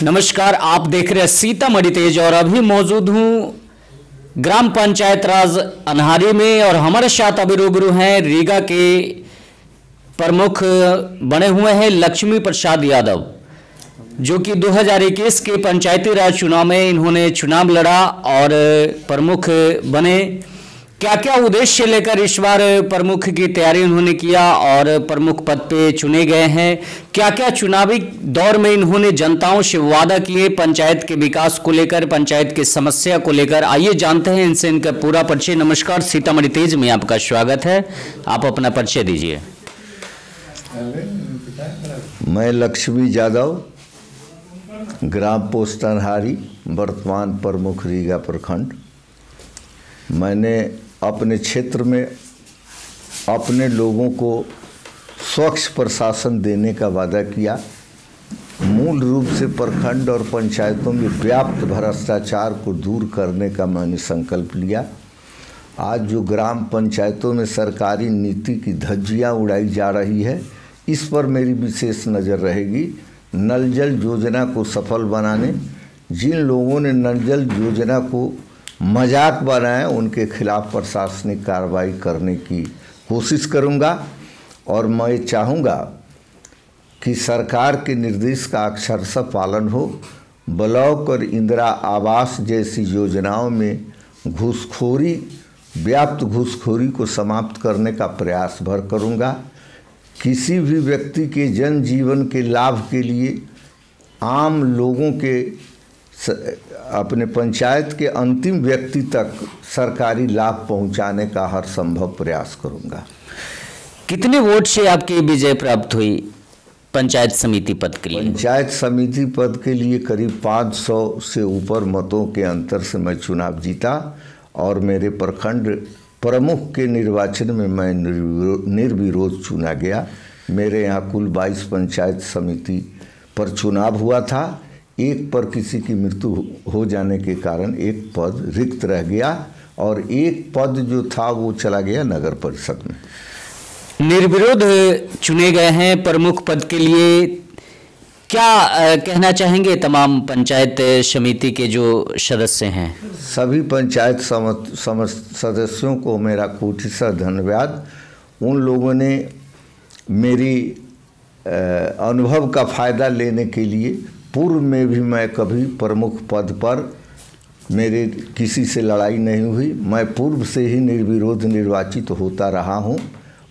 नमस्कार, आप देख रहे हैं सीतामढ़ी तेज और अभी मौजूद हूँ ग्राम पंचायत राज अनहारी में और हमारे साथ अभी रूबरू हैं रीगा के प्रमुख बने हुए हैं लक्ष्मी प्रसाद यादव, जो कि 2021 के पंचायती राज चुनाव में इन्होंने चुनाव लड़ा और प्रमुख बने। क्या क्या उद्देश्य लेकर इस बार प्रमुख की तैयारी उन्होंने किया और प्रमुख पद पे चुने गए हैं, क्या क्या चुनावी दौर में इन्होंने जनताओं से वादा किए पंचायत के विकास को लेकर, पंचायत की समस्या को लेकर, आइए जानते हैं इनसे इनका पूरा परिचय। नमस्कार, सीतामढ़ी तेज में आपका स्वागत है, आप अपना परिचय दीजिए। मैं लक्ष्मी यादव, ग्राम पोस्ट अनहारी, वर्तमान प्रमुख रीगा प्रखंड। मैंने अपने क्षेत्र में अपने लोगों को स्वच्छ प्रशासन देने का वादा किया। मूल रूप से प्रखंड और पंचायतों में व्याप्त भ्रष्टाचार को दूर करने का मैंने संकल्प लिया। आज जो ग्राम पंचायतों में सरकारी नीति की धज्जियां उड़ाई जा रही है, इस पर मेरी विशेष नज़र रहेगी। नल जल योजना को सफल बनाने, जिन लोगों ने नल जल योजना को मजाक बनाए उनके खिलाफ प्रशासनिक कार्रवाई करने की कोशिश करूंगा। और मैं चाहूँगा कि सरकार के निर्देश का अक्षरशः पालन हो। ब्लॉक और इंदिरा आवास जैसी योजनाओं में घूसखोरी, व्याप्त घूसखोरी को समाप्त करने का प्रयास भर करूंगा। किसी भी व्यक्ति के जनजीवन के लाभ के लिए आम लोगों के अपने पंचायत के अंतिम व्यक्ति तक सरकारी लाभ पहुंचाने का हर संभव प्रयास करूंगा। कितने वोट से आपकी विजय प्राप्त हुई पंचायत समिति पद के लिए? पंचायत समिति पद के लिए करीब 500 से ऊपर मतों के अंतर से मैं चुनाव जीता और मेरे प्रखंड प्रमुख के निर्वाचन में मैं निर्विरोध चुना गया। मेरे यहाँ कुल 22 पंचायत समिति पर चुनाव हुआ था। एक पर किसी की मृत्यु हो जाने के कारण एक पद रिक्त रह गया और एक पद जो था वो चला गया नगर परिषद में। निर्विरोध चुने गए हैं प्रमुख पद के लिए, क्या कहना चाहेंगे तमाम पंचायत समिति के जो सदस्य हैं? सभी पंचायत सदस्यों को मेरा कोटिशः धन्यवाद। उन लोगों ने मेरी अनुभव का फ़ायदा लेने के लिए, पूर्व में भी मैं कभी प्रमुख पद पर मेरे किसी से लड़ाई नहीं हुई। मैं पूर्व से ही निर्विरोध निर्वाचित होता रहा हूं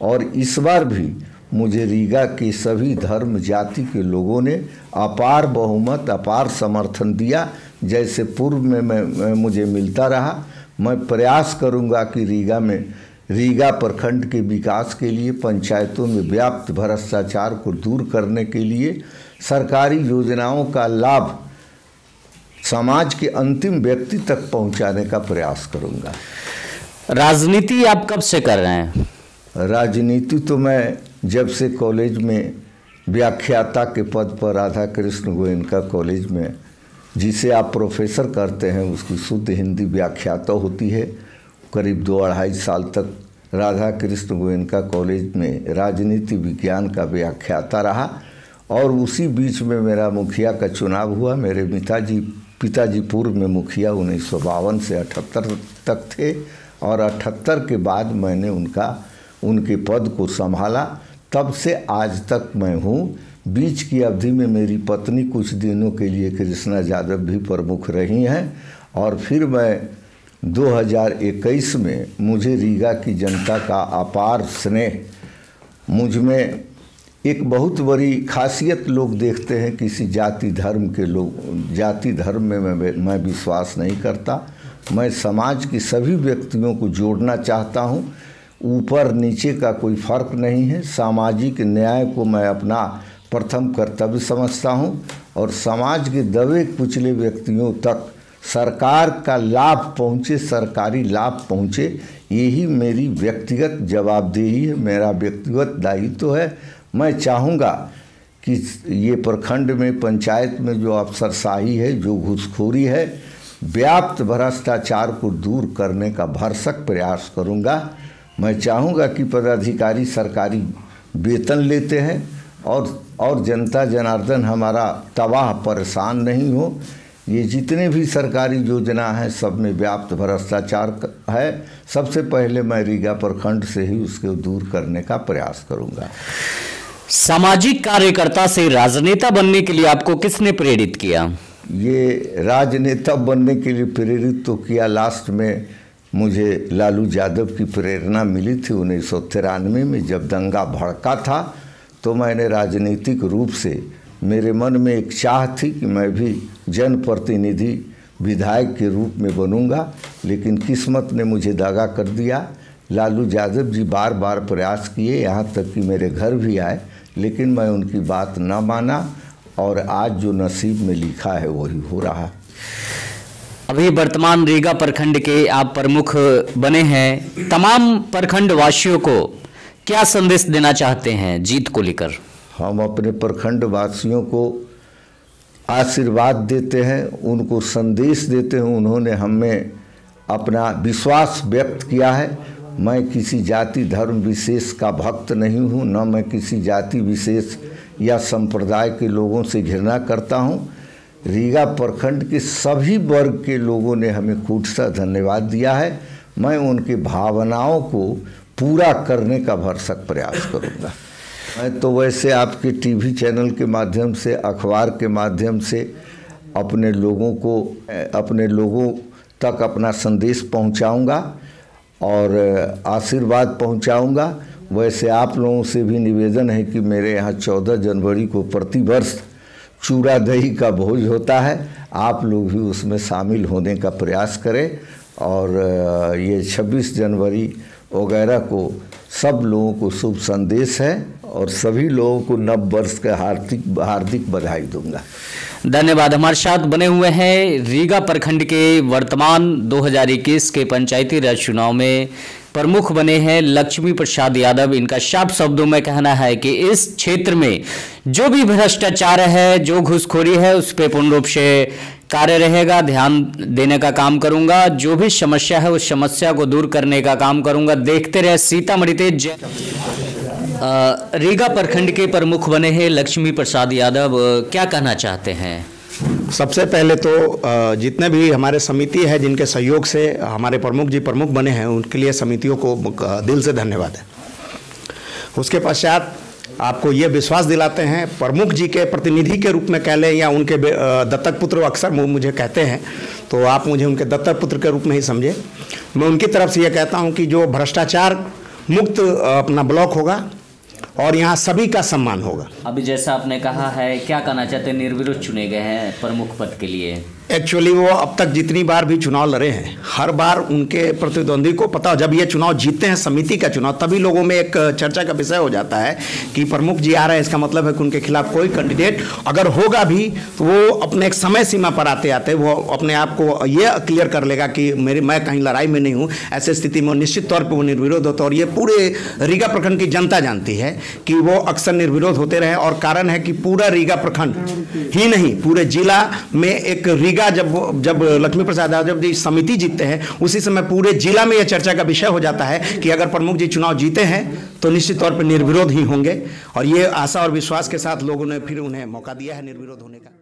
और इस बार भी मुझे रीगा के सभी धर्म जाति के लोगों ने अपार बहुमत, अपार समर्थन दिया। जैसे पूर्व में मुझे मिलता रहा। मैं प्रयास करूंगा कि रीगा प्रखंड के विकास के लिए, पंचायतों में व्याप्त भ्रष्टाचार को दूर करने के लिए, सरकारी योजनाओं का लाभ समाज के अंतिम व्यक्ति तक पहुंचाने का प्रयास करूंगा। राजनीति आप कब से कर रहे हैं? राजनीति तो मैं जब से कॉलेज में व्याख्याता के पद पर राधा कृष्ण गोयनका कॉलेज में, जिसे आप प्रोफेसर करते हैं, उसकी शुद्ध हिंदी व्याख्याता होती है। करीब 2-2.5 साल तक राधा कृष्ण गोयनका कॉलेज में राजनीति विज्ञान का व्याख्याता रहा और उसी बीच में मेरा मुखिया का चुनाव हुआ। मेरे पिताजी पूर्व में मुखिया 1952 से 78 तक थे और 78 के बाद मैंने उनके पद को संभाला। तब से आज तक मैं हूँ। बीच की अवधि में मेरी पत्नी कुछ दिनों के लिए कृष्णा यादव भी प्रमुख रही हैं और फिर मैं 2021 में मुझे रीगा की जनता का अपार स्नेह, मुझ में एक बहुत बड़ी खासियत लोग देखते हैं। किसी जाति धर्म में मैं विश्वास नहीं करता। मैं समाज के सभी व्यक्तियों को जोड़ना चाहता हूँ। ऊपर नीचे का कोई फर्क नहीं है। सामाजिक न्याय को मैं अपना प्रथम कर्तव्य समझता हूँ और समाज के दबे कुचले व्यक्तियों तक सरकार का लाभ पहुँचे, सरकारी लाभ पहुँचे, यही मेरी व्यक्तिगत जवाबदेही है, मेरा व्यक्तिगत दायित्व है। मैं चाहूँगा कि ये प्रखंड में, पंचायत में जो अफसरशाही है, जो घूसखोरी है, व्याप्त भ्रष्टाचार को दूर करने का भरसक प्रयास करूँगा। मैं चाहूँगा कि पदाधिकारी सरकारी वेतन लेते हैं और और जनता जनार्दन हमारा तबाह परेशान नहीं हो। ये जितने भी सरकारी योजना हैं सब में व्याप्त भ्रष्टाचार है। सबसे पहले मैं रीगा प्रखंड से ही उसको दूर करने का प्रयास करूंगा। सामाजिक कार्यकर्ता से राजनेता बनने के लिए आपको किसने प्रेरित किया? ये राजनेता बनने के लिए प्रेरित तो किया, लास्ट में मुझे लालू यादव की प्रेरणा मिली थी 1993 में जब दंगा भड़का था। तो मैंने राजनीतिक रूप से मेरे मन में एक चाह थी कि मैं भी जनप्रतिनिधि विधायक के रूप में बनूंगा, लेकिन किस्मत ने मुझे दगा कर दिया। लालू यादव जी बार बार प्रयास किए, यहाँ तक कि मेरे घर भी आए, लेकिन मैं उनकी बात न माना और आज जो नसीब में लिखा है वही हो रहा। अभी वर्तमान रीगा प्रखंड के आप प्रमुख बने हैं, तमाम प्रखंड वासियों को क्या संदेश देना चाहते हैं जीत को लेकर? हम अपने प्रखंड वासियों को आशीर्वाद देते हैं, उनको संदेश देते हैं। उन्होंने हमें अपना विश्वास व्यक्त किया है। मैं किसी जाति धर्म विशेष का भक्त नहीं हूँ, न मैं किसी जाति विशेष या संप्रदाय के लोगों से घृणा करता हूँ। रीगा प्रखंड के सभी वर्ग के लोगों ने हमें कूटसा धन्यवाद दिया है। मैं उनकी भावनाओं को पूरा करने का भरसक प्रयास करूँगा। मैं तो वैसे आपके टीवी चैनल के माध्यम से, अखबार के माध्यम से अपने लोगों तक अपना संदेश पहुँचाऊँगा और आशीर्वाद पहुँचाऊँगा। वैसे आप लोगों से भी निवेदन है कि मेरे यहाँ 14 जनवरी को प्रतिवर्ष चूड़ा दही का भोज होता है, आप लोग भी उसमें शामिल होने का प्रयास करें। और ये 26 जनवरी वगैरह को सब लोगों को शुभ संदेश है और सभी लोगों को नव वर्ष का हार्दिक बधाई दूंगा। धन्यवाद। हमारे साथ बने हुए हैं रीगा प्रखंड के वर्तमान 2021 के पंचायती राज चुनाव में प्रमुख बने हैं लक्ष्मी प्रसाद यादव। इनका साफ शब्दों में कहना है कि इस क्षेत्र में जो भी भ्रष्टाचार है, जो घूसखोरी है, उस पर पूर्ण रूप से कार्य रहेगा, ध्यान देने का काम करूंगा। जो भी समस्या है उस समस्या को दूर करने का काम करूंगा। देखते रहे सीतामढ़ी तेज। रीगा प्रखंड के प्रमुख बने हैं लक्ष्मी प्रसाद यादव, क्या कहना चाहते हैं? सबसे पहले तो जितने भी हमारे समिति है जिनके सहयोग से हमारे प्रमुख जी प्रमुख बने हैं, उनके लिए समितियों को दिल से धन्यवाद है। उसके पश्चात आपको ये विश्वास दिलाते हैं, प्रमुख जी के प्रतिनिधि के रूप में कह लें या उनके दत्तक पुत्र अक्सर मुझे कहते हैं, तो आप मुझे उनके दत्तक पुत्र के रूप में ही समझे। मैं उनकी तरफ से ये कहता हूँ कि जो भ्रष्टाचार मुक्त अपना ब्लॉक होगा और यहाँ सभी का सम्मान होगा। अभी जैसा आपने कहा है, क्या कहना चाहते हैं? निर्विरोध चुने गए हैं प्रमुख पद के लिए। एक्चुअली वो अब तक जितनी बार भी चुनाव लड़े हैं, हर बार उनके प्रतिद्वंदी को पता, जब ये चुनाव जीतते हैं समिति का चुनाव, तभी लोगों में एक चर्चा का विषय हो जाता है कि प्रमुख जी आ रहे हैं, इसका मतलब है कि उनके खिलाफ कोई कैंडिडेट अगर होगा भी तो वो अपने एक समय सीमा पर आते आते वो अपने आप को ये क्लियर कर लेगा कि मैं कहीं लड़ाई में नहीं हूँ। ऐसे स्थिति में निश्चित तौर पर वो निर्विरोध होता है। और ये पूरे रीगा प्रखंड की जनता जानती है कि वो अक्सर निर्विरोध होते रहे। और कारण है कि पूरा रीगा प्रखंड ही नहीं, पूरे जिला में एक जब लक्ष्मी प्रसाद यादव जी समिति जीतते हैं, उसी समय पूरे जिला में यह चर्चा का विषय हो जाता है कि अगर प्रमुख जी चुनाव जीते हैं तो निश्चित तौर पर निर्विरोध ही होंगे। और ये आशा और विश्वास के साथ लोगों ने फिर उन्हें मौका दिया है निर्विरोध होने का।